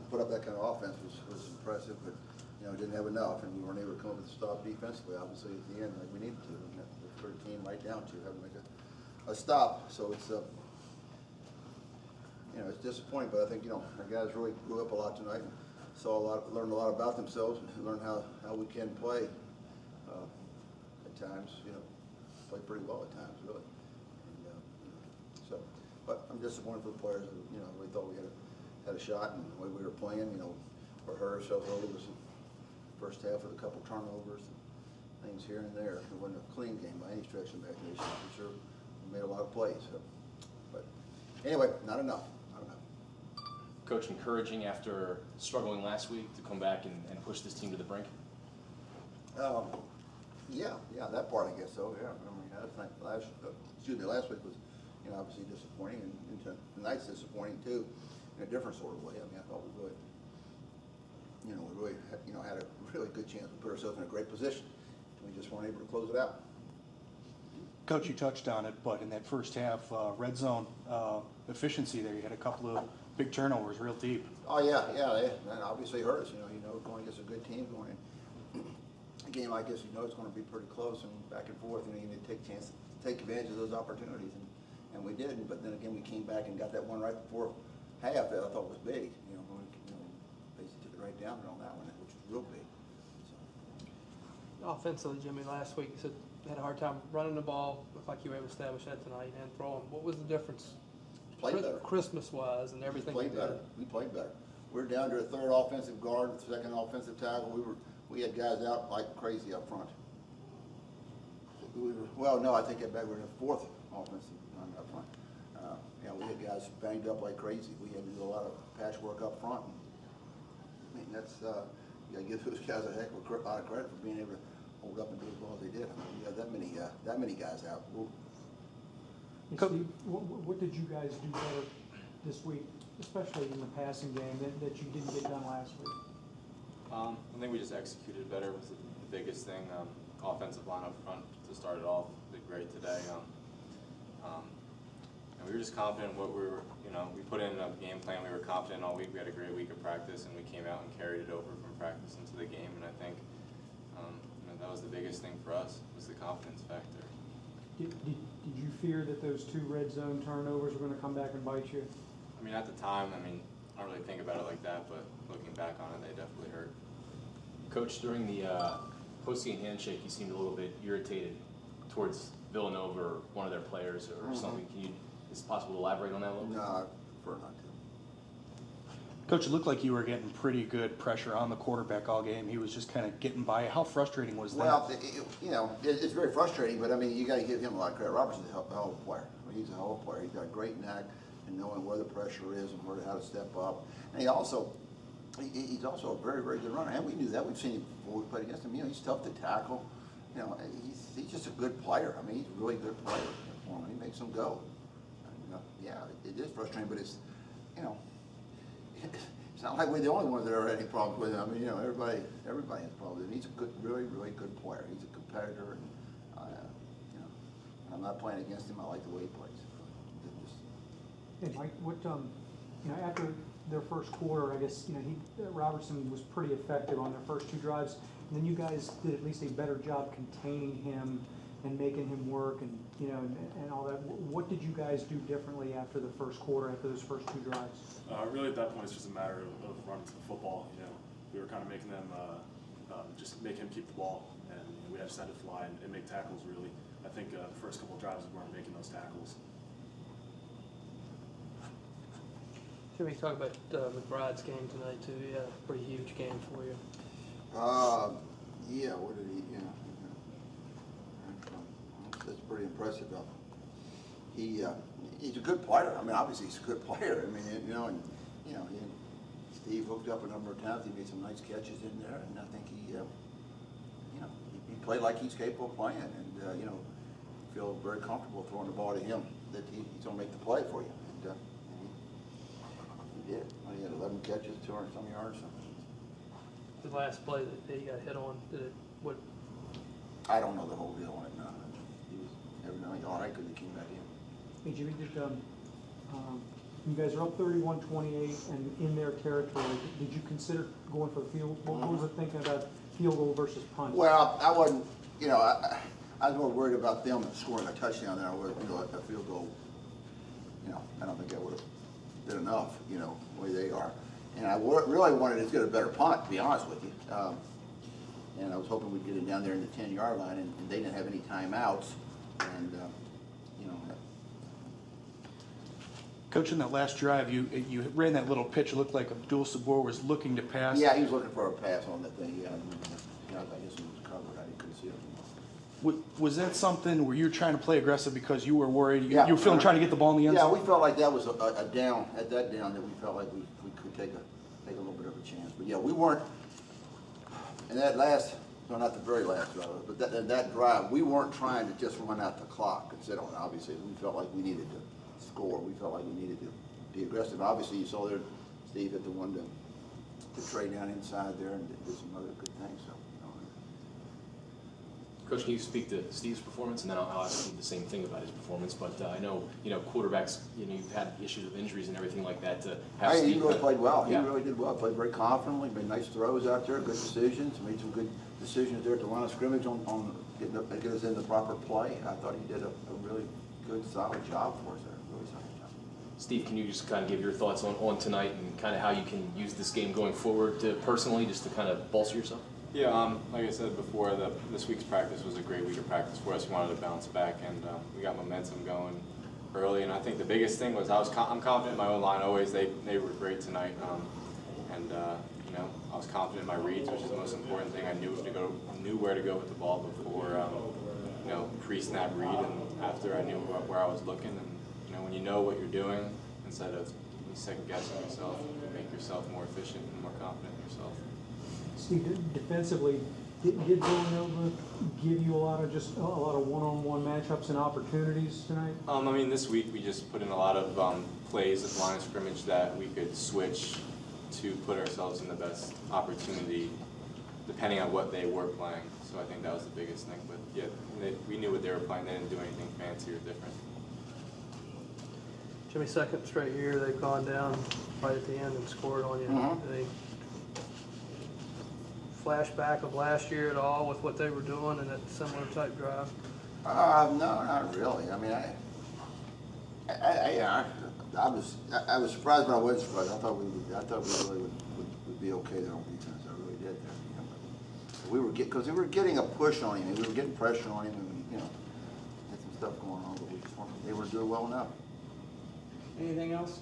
put up that kind of offense was impressive, but, didn't have enough, and we weren't able to come up with a stop defensively, obviously, at the end, like we needed to. And the third team right down to having to make a stop. So it's, it's disappointing, but I think, our guys really grew up a lot tonight and learned a lot about themselves and learned how we can play at times, play pretty well at times, really. And, but I'm disappointed for the players. We thought we had a shot, and the way we were playing, we hurt ourselves early. Was the first half with a couple turnovers, and things here and there. It wasn't a clean game by any stretch of the imagination. For sure, we made a lot of plays. So. But anyway, not enough. Coach, encouraging after struggling last week to come back and push this team to the brink? Yeah, that part I guess so. Yeah, I mean, I think last week was, obviously disappointing, and tonight's disappointing too, in a different sort of way. I mean, I thought we really, had a really good chance to put ourselves in a great position. We just weren't able to close it out. Coach, you touched on it, but in that first half, red zone efficiency there, you had a couple of big turnovers real deep. Oh, yeah, that obviously hurt us. Going against a good team, going in a game like this, it's going to be pretty close and back and forth. You need to take advantage of those opportunities, and we did. But then again, we came back and got that one right before half that I thought was big. Basically took it right down there on that one, which was real big. So. Offensively, Jimmye, last week you said you had a hard time running the ball. Looked like you were able to establish that tonight and throwing. What was the difference? Played better. Christmas-wise and everything. We played better. We're down to a third offensive guard, second offensive tackle. We had guys out like crazy up front. I take that back. We were the fourth offensive up front. We had guys banged up like crazy. We had to do a lot of patchwork up front. I mean, that's you got to give those guys a heck of a lot of credit for being able to hold up and do as well as they did. I mean, we got that many guys out. Hey, Steve, what did you guys do better this week, especially in the passing game, that you didn't get done last week? I think we just executed better was the biggest thing. Offensive line up front to start it off did great today. And we were just confident in what we were, we put in a game plan. We were confident all week. We had a great week of practice, and we came out and carried it over from practice into the game. And I think that was the biggest thing for us, was the confidence factor. Did you fear that those two red zone turnovers were going to come back and bite you? I mean, at the time, I don't really think about it like that, but looking back on it, they definitely hurt. Coach, during the post-game handshake, you seemed a little bit irritated towards Villanova or one of their players or something. Is it possible to elaborate on that a little bit? No, I prefer not to. Coach, it looked like you were getting pretty good pressure on the quarterback all game. He was just kind of getting by. How frustrating was that? Well, it's very frustrating, but I mean, you got to give him a lot of credit. Robertson's a hell of a player. I mean, he's a hell of a player. He's got a great knack in knowing where the pressure is and how to step up. And he's also a very, very good runner. And we knew that. We've seen him before we played against him. He's tough to tackle. He's just a good player. I mean, he's a really good player for him. He makes them go. It is frustrating, but it's not like we're the only ones that ever had any problems with him. I mean, everybody has problems. And he's a good, really, really good player. He's a competitor, and I'm not playing against him. I like the way he plays. Hey, Mike, what after their first quarter, I guess Robertson was pretty effective on their first two drives, and then you guys did at least a better job containing him and making him work, and and all that. What did you guys do differently after the first quarter, after those first two drives? Really, at that point, it's just a matter of running to the football. We were kind of making them just make him keep the ball, and we just had to fly and make tackles. Really, I think the first couple of drives we weren't making those tackles. Should we talk about McBride's game tonight too? Yeah, pretty huge game for you. What did he? That's pretty impressive. He's a good player. I mean, obviously he's a good player. I mean, Steve hooked up a number of times. He made some nice catches in there, and I think he played like he's capable of playing, and feel very comfortable throwing the ball to him that he's going to make the play for you. And he did. He had 11 catches, 200-some yards. The last play that he got hit on, what? I don't know the whole deal on it. No, he was everything all right because he came back in. Hey, Jimmy, You guys are up 31-28 and in their territory. Did you consider going for the field? What was it thinking about field goal versus punt? Well, I wasn't, you know, I was more worried about them scoring a touchdown than I was, you know, a field goal. You know, I don't think I would have did enough, you know, the way they are. And I really wanted to get a better punt, to be honest with you. And I was hoping we'd get it down there in the 10-yard line, and they didn't have any timeouts. And, you know. Coach, in that last drive, you ran that little pitch. It looked like Abdul Sabor was looking to pass. Yeah, he was looking for a pass on that thing. Yeah, I guess it was covered. I couldn't see it. Was that something where you were trying to play aggressive because you were worried? You Yeah. were feeling trying to get the ball in the end Yeah, zone? we felt like that was a down, at that down, that we felt like we could take a little bit of a chance. But yeah, we weren't, in that last, no, not the very last drive, but that drive, we weren't trying to just run out the clock and sit on it. Obviously, we felt like we needed to score. We felt like we needed to be aggressive. Obviously, you saw there, Steve hit the one to trade down inside there and did some other good things, so. Coach, can you speak to Steve's performance, and then I'll ask Steve the same thing about his performance. But I know, you know, quarterbacks, you know, you've had issues with injuries and everything like that. To have He Steve really played well. Yeah. He really did well. Played very confidently. Made nice throws out there. Good decisions. Made some good decisions there at the line of scrimmage on get us in the proper play. I thought he did a really good, solid job for us there. Really solid job. Steve, can you just kind of give your thoughts on tonight and kind of how you can use this game going forward to personally just to kind of bolster yourself? Yeah, like I said before, this week's practice was a great week of practice for us. We wanted to bounce back, and we got momentum going early. And I think the biggest thing was I'm confident in my own line always. They were great tonight, and you know, I was confident in my reads, which is the most important thing. I knew where to go with the ball before you know, pre-snap read, and after I knew where I was looking. And you know, when you know what you're doing, instead of second guessing yourself, you make yourself more efficient and more confident in yourself. Steve, defensively, did Villanova give you a lot of one-on-one matchups and opportunities tonight? I mean, this week we just put in a lot of plays at the line of scrimmage that we could switch to put ourselves in the best opportunity, depending on what they were playing. So I think that was the biggest thing. But yeah, we knew what they were playing. They didn't do anything fancy or different. Jimmye, second straight year, they've gone down right at the end and scored on you. Mm-hmm. They flashback of last year at all with what they were doing in that similar type drive? No, not really. I mean, I was surprised, but I wasn't surprised. I thought we really would be okay there on defense. I really did. You know, because we were getting a push on him, and we were getting pressure on him, and you know, had some stuff going on, but we just weren't. They were doing well enough. Anything else?